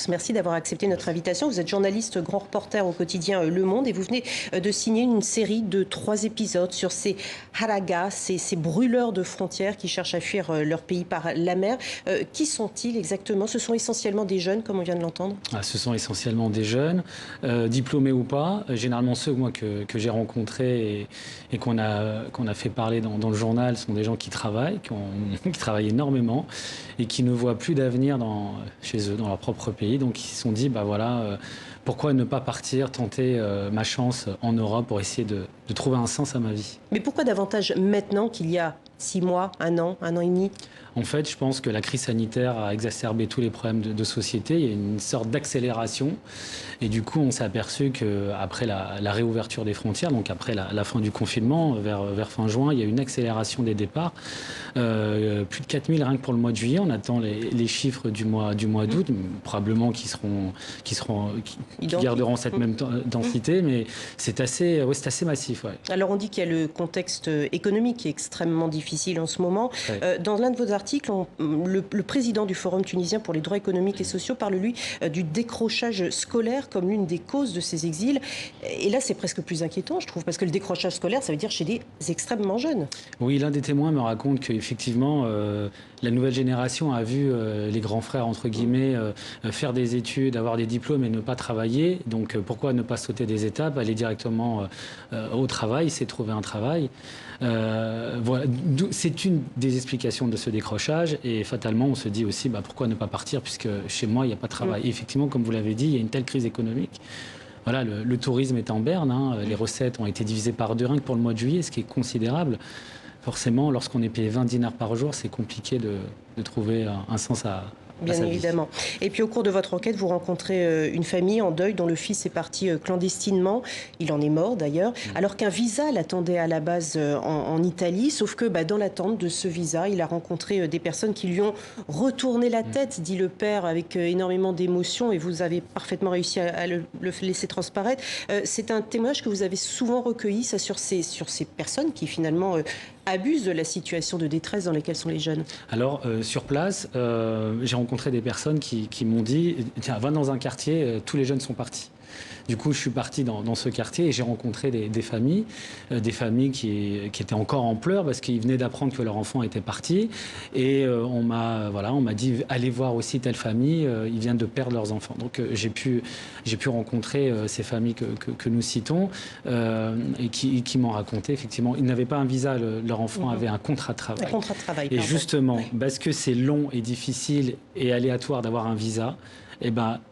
Merci d'avoir accepté notre invitation. Vous êtes journaliste, grand reporter au quotidien Le Monde et vous venez de signer une série de 3 épisodes sur ces haragas, ces brûleurs de frontières qui cherchent à fuir leur pays par la mer. Qui sont-ils exactement? Ce sont essentiellement des jeunes, comme on vient de l'entendre. Ce sont essentiellement des jeunes, diplômés ou pas. Généralement, ceux moi, que j'ai rencontrés et qu'on a fait parler dans le journal sont des gens qui travaillent, qui travaillent énormément et qui ne voient plus d'avenir chez eux, dans leur propre pays. Donc, ils se sont dit, pourquoi ne pas partir, tenter ma chance en Europe pour essayer de trouver un sens à ma vie. Mais pourquoi davantage maintenant qu'il y a 6 mois, un an et demi? En fait, je pense que la crise sanitaire a exacerbé tous les problèmes de société. Il y a une sorte d'accélération. Et du coup, on s'est aperçu qu'après la réouverture des frontières, donc après la fin du confinement, vers fin juin, il y a une accélération des départs. Plus de 4000 rien que pour le mois de juillet. On attend les chiffres du mois d'août, probablement qui garderont cette même densité. Mais c'est assez massif. Ouais. Alors, on dit qu'il y a le contexte économique qui est extrêmement difficile en ce moment. Ouais. Dans l'un de vos articles, le président du Forum tunisien pour les droits économiques et sociaux parle, lui, du décrochage scolaire comme l'une des causes de ces exils. Et là, c'est presque plus inquiétant, je trouve, parce que le décrochage scolaire, ça veut dire chez des extrêmement jeunes. Oui, l'un des témoins me raconte qu'effectivement, la nouvelle génération a vu les grands frères, entre guillemets, faire des études, avoir des diplômes et ne pas travailler. Donc, pourquoi ne pas sauter des étapes, aller directement au travail, c'est trouver un travail. Voilà, c'est une des explications de ce décrochage et fatalement on se dit aussi pourquoi ne pas partir puisque chez moi il n'y a pas de travail. Et effectivement, comme vous l'avez dit, il y a une telle crise économique. Voilà, le tourisme est en berne, les recettes ont été divisées par 2 rien que pour le mois de juillet, ce qui est considérable. Forcément, lorsqu'on est payé 20 dinars par jour, c'est compliqué de trouver un sens à Bien évidemment. Et puis au cours de votre enquête, vous rencontrez une famille en deuil dont le fils est parti clandestinement. Il en est mort d'ailleurs, alors qu'un visa l'attendait à la base en Italie. Sauf que dans l'attente de ce visa, il a rencontré des personnes qui lui ont retourné la tête, dit le père avec énormément d'émotion. Et vous avez parfaitement réussi à le laisser transparaître. C'est un témoignage que vous avez souvent recueilli, ça, sur ces personnes qui finalement abusent de la situation de détresse dans laquelle sont les jeunes. Alors, sur place, j'ai rencontré des personnes qui m'ont dit « Tiens, va dans un quartier, tous les jeunes sont partis ». Du coup, je suis parti dans ce quartier et j'ai rencontré des familles qui étaient encore en pleurs parce qu'ils venaient d'apprendre que leur enfant était parti. Et on m'a dit « Allez voir aussi telle famille, ils viennent de perdre leurs enfants ». Donc, j'ai pu rencontrer ces familles que nous citons et qui m'ont raconté, effectivement, ils n'avaient pas un visa, leur enfant avait un contrat de travail. Un contrat de travail. Et justement, parce que c'est long et difficile et aléatoire d'avoir un visa,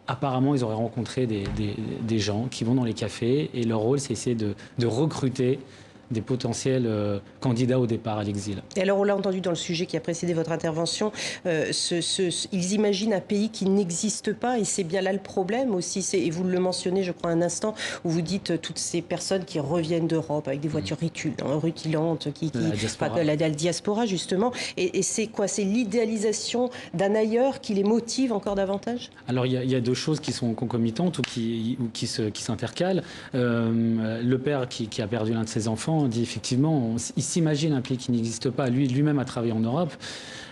apparemment, ils auraient rencontré des gens qui vont dans les cafés et leur rôle, c'est essayer de recruter des potentiels candidats au départ à l'exil. Et alors, on l'a entendu dans le sujet qui a précédé votre intervention, ils imaginent un pays qui n'existe pas et c'est bien là le problème aussi. Et vous le mentionnez, je crois, un instant, où vous dites toutes ces personnes qui reviennent d'Europe avec des voitures rutilantes, la diaspora, justement. Et c'est quoi? C'est l'idéalisation d'un ailleurs qui les motive encore davantage? Alors, il y a 2 choses qui sont concomitantes ou qui s'intercalent. Le père qui a perdu l'un de ses enfants dit effectivement, il s'imagine un pays qui n'existe pas. Lui-même a travaillé en Europe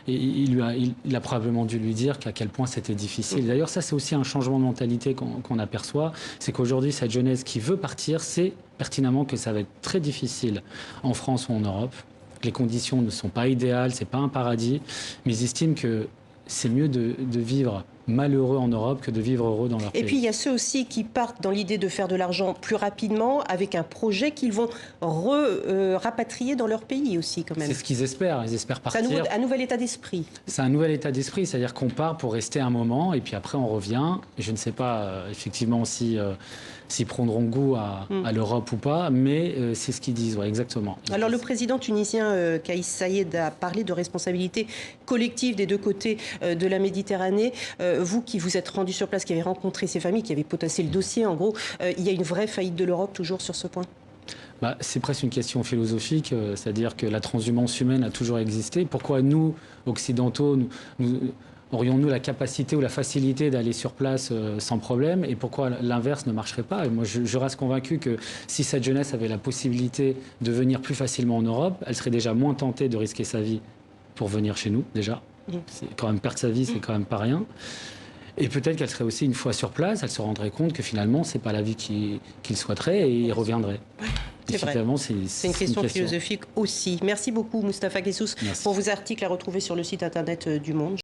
et il a probablement dû lui dire qu'à quel point c'était difficile. D'ailleurs, ça, c'est aussi un changement de mentalité qu'on aperçoit. C'est qu'aujourd'hui, cette jeunesse qui veut partir sait pertinemment que ça va être très difficile en France ou en Europe. Les conditions ne sont pas idéales, c'est pas un paradis, mais ils estiment que c'est mieux de vivre malheureux en Europe que de vivre heureux dans leur pays. Et puis il y a ceux aussi qui partent dans l'idée de faire de l'argent plus rapidement avec un projet qu'ils vont rapatrier dans leur pays aussi quand même. C'est ce qu'ils espèrent, ils espèrent partir. C'est un nouvel état d'esprit. C'est un nouvel état d'esprit, c'est-à-dire qu'on part pour rester un moment et puis après on revient. Je ne sais pas effectivement s'ils prendront goût à l'Europe ou pas, mais c'est ce qu'ils disent, ouais, exactement. Alors le président tunisien Kais Saied a parlé de responsabilité collective des 2 côtés de la Méditerranée. Vous qui vous êtes rendu sur place, qui avez rencontré ces familles, qui avez potassé le dossier, en gros, il y a une vraie faillite de l'Europe toujours sur ce point? C'est presque une question philosophique, c'est-à-dire que la transhumance humaine a toujours existé. Pourquoi nous, occidentaux, aurions-nous la capacité ou la facilité d'aller sur place sans problème? Et pourquoi l'inverse ne marcherait pas? Et moi, je reste convaincu que si cette jeunesse avait la possibilité de venir plus facilement en Europe, elle serait déjà moins tentée de risquer sa vie pour venir chez nous, déjà. C'est quand même perdre sa vie, c'est quand même pas rien. Et peut-être qu'elle serait aussi une fois sur place, elle se rendrait compte que finalement, c'est pas la vie qu'il souhaiterait et il reviendrait. C'est vrai. C'est une question philosophique aussi. Merci beaucoup, Moustapha Kessous, pour vos articles à retrouver sur le site internet du Monde.